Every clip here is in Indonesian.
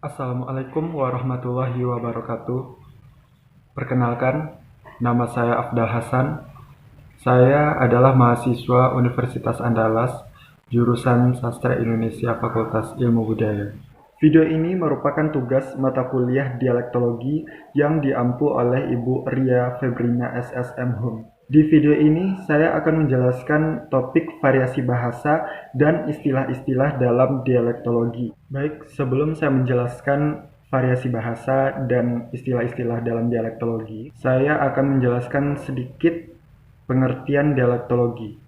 Assalamualaikum warahmatullahi wabarakatuh. Perkenalkan, nama saya Afdal Hasan. Saya adalah mahasiswa Universitas Andalas, jurusan Sastra Indonesia Fakultas Ilmu Budaya. Video ini merupakan tugas mata kuliah dialektologi yang diampu oleh Ibu Ria Febrina SSM Hum. Di video ini saya akan menjelaskan topik variasi bahasa dan istilah-istilah dalam dialektologi. Baik, sebelum saya menjelaskan variasi bahasa dan istilah-istilah dalam dialektologi, saya akan menjelaskan sedikit pengertian dialektologi.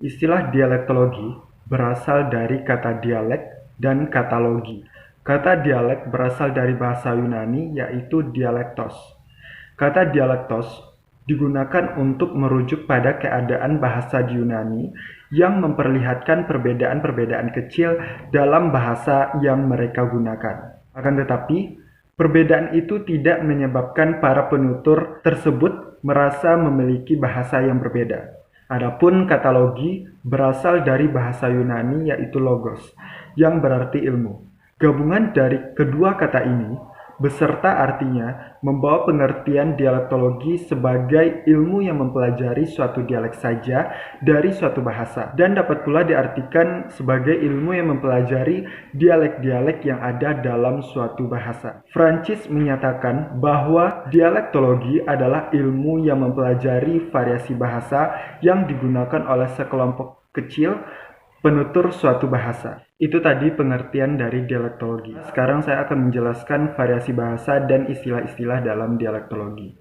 Istilah dialektologi berasal dari kata dialek dan kata logi. Kata dialek berasal dari bahasa Yunani yaitu dialektos. Kata dialektos digunakan untuk merujuk pada keadaan bahasa di Yunani yang memperlihatkan perbedaan-perbedaan kecil dalam bahasa yang mereka gunakan. Akan tetapi, perbedaan itu tidak menyebabkan para penutur tersebut merasa memiliki bahasa yang berbeda. Adapun kata logi berasal dari bahasa Yunani yaitu logos, yang berarti ilmu. Gabungan dari kedua kata ini beserta artinya membawa pengertian dialektologi sebagai ilmu yang mempelajari suatu dialek saja dari suatu bahasa, dan dapat pula diartikan sebagai ilmu yang mempelajari dialek-dialek yang ada dalam suatu bahasa. Francis menyatakan bahwa dialektologi adalah ilmu yang mempelajari variasi bahasa yang digunakan oleh sekelompok kecil penutur suatu bahasa. Itu tadi pengertian dari dialektologi. Sekarang saya akan menjelaskan variasi bahasa dan istilah-istilah dalam dialektologi.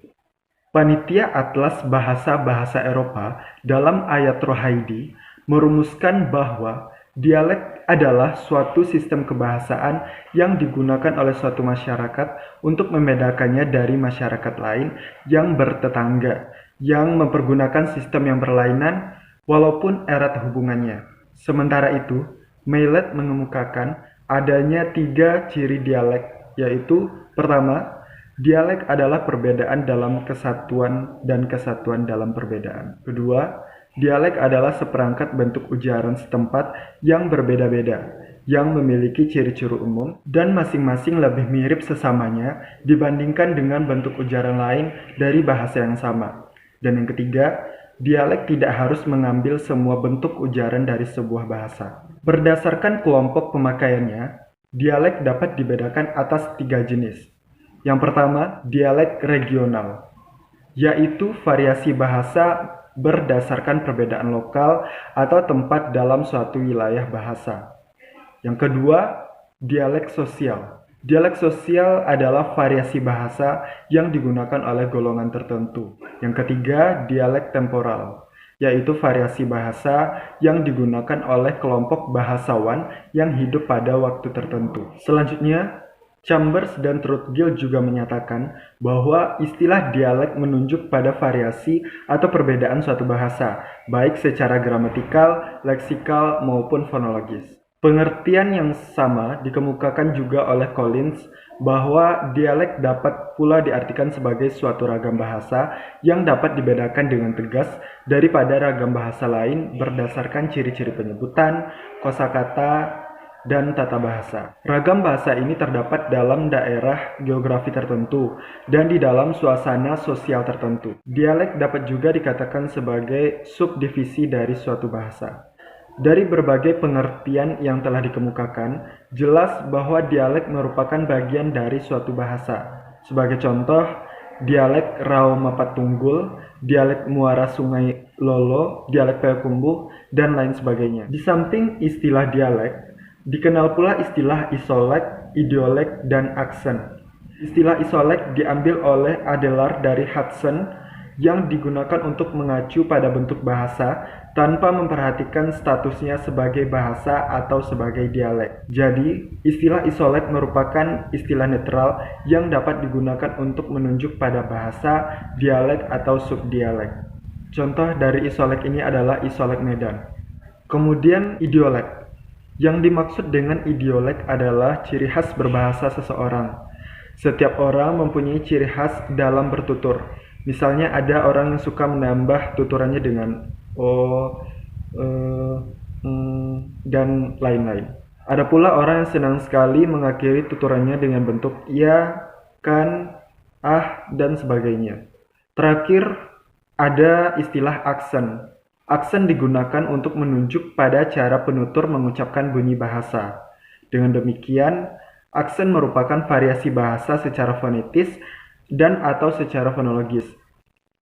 Panitia Atlas Bahasa-Bahasa Eropa dalam ayat Rohaidi merumuskan bahwa dialek adalah suatu sistem kebahasaan yang digunakan oleh suatu masyarakat untuk membedakannya dari masyarakat lain yang bertetangga, yang mempergunakan sistem yang berlainan walaupun erat hubungannya. Sementara itu, Maillet mengemukakan adanya 3 ciri dialek, yaitu pertama, dialek adalah perbedaan dalam kesatuan dan kesatuan dalam perbedaan. Kedua, dialek adalah seperangkat bentuk ujaran setempat yang berbeda-beda, yang memiliki ciri-ciri umum dan masing-masing lebih mirip sesamanya dibandingkan dengan bentuk ujaran lain dari bahasa yang sama. Dan yang ketiga, dialek tidak harus mengambil semua bentuk ujaran dari sebuah bahasa. Berdasarkan kelompok pemakaiannya, dialek dapat dibedakan atas 3 jenis. Yang pertama, dialek regional, yaitu variasi bahasa berdasarkan perbedaan lokal atau tempat dalam suatu wilayah bahasa. Yang kedua, dialek sosial. Dialek sosial adalah variasi bahasa yang digunakan oleh golongan tertentu. Yang ketiga, dialek temporal, yaitu variasi bahasa yang digunakan oleh kelompok bahasawan yang hidup pada waktu tertentu. Selanjutnya, Chambers dan Troutgill juga menyatakan bahwa istilah dialek menunjuk pada variasi atau perbedaan suatu bahasa, baik secara gramatikal, leksikal, maupun fonologis. Pengertian yang sama dikemukakan juga oleh Collins bahwa dialek dapat pula diartikan sebagai suatu ragam bahasa yang dapat dibedakan dengan tegas daripada ragam bahasa lain berdasarkan ciri-ciri penyebutan, kosakata, dan tata bahasa. Ragam bahasa ini terdapat dalam daerah geografi tertentu dan di dalam suasana sosial tertentu. Dialek dapat juga dikatakan sebagai subdivisi dari suatu bahasa. Dari berbagai pengertian yang telah dikemukakan, jelas bahwa dialek merupakan bagian dari suatu bahasa. Sebagai contoh, dialek Rao Mapatunggul, dialek Muara Sungai Lolo, dialek Payakumbuh, dan lain sebagainya. Di samping istilah dialek, dikenal pula istilah isolek, idiolek, dan aksen. Istilah isolek diambil oleh Adelaar dari Hudson yang digunakan untuk mengacu pada bentuk bahasa tanpa memperhatikan statusnya sebagai bahasa atau sebagai dialek. Jadi, istilah isolek merupakan istilah netral yang dapat digunakan untuk menunjuk pada bahasa, dialek, atau subdialek. Contoh dari isolek ini adalah isolek Medan. Kemudian idiolek. Yang dimaksud dengan idiolek adalah ciri khas berbahasa seseorang. Setiap orang mempunyai ciri khas dalam bertutur. Misalnya ada orang yang suka menambah tuturannya dengan o, dan lain-lain. Ada pula orang yang senang sekali mengakhiri tuturannya dengan bentuk ya, kan, ah, dan sebagainya. Terakhir, ada istilah aksen. Aksen digunakan untuk menunjuk pada cara penutur mengucapkan bunyi bahasa. Dengan demikian, aksen merupakan variasi bahasa secara fonetis dan atau secara fonologis.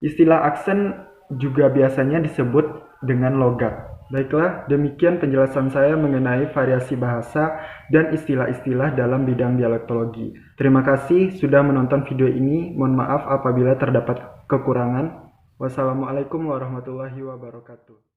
Istilah aksen juga biasanya disebut dengan logat. Baiklah, demikian penjelasan saya mengenai variasi bahasa dan istilah-istilah dalam bidang dialektologi. Terima kasih sudah menonton video ini. Mohon maaf apabila terdapat kekurangan. Wassalamualaikum warahmatullahi wabarakatuh.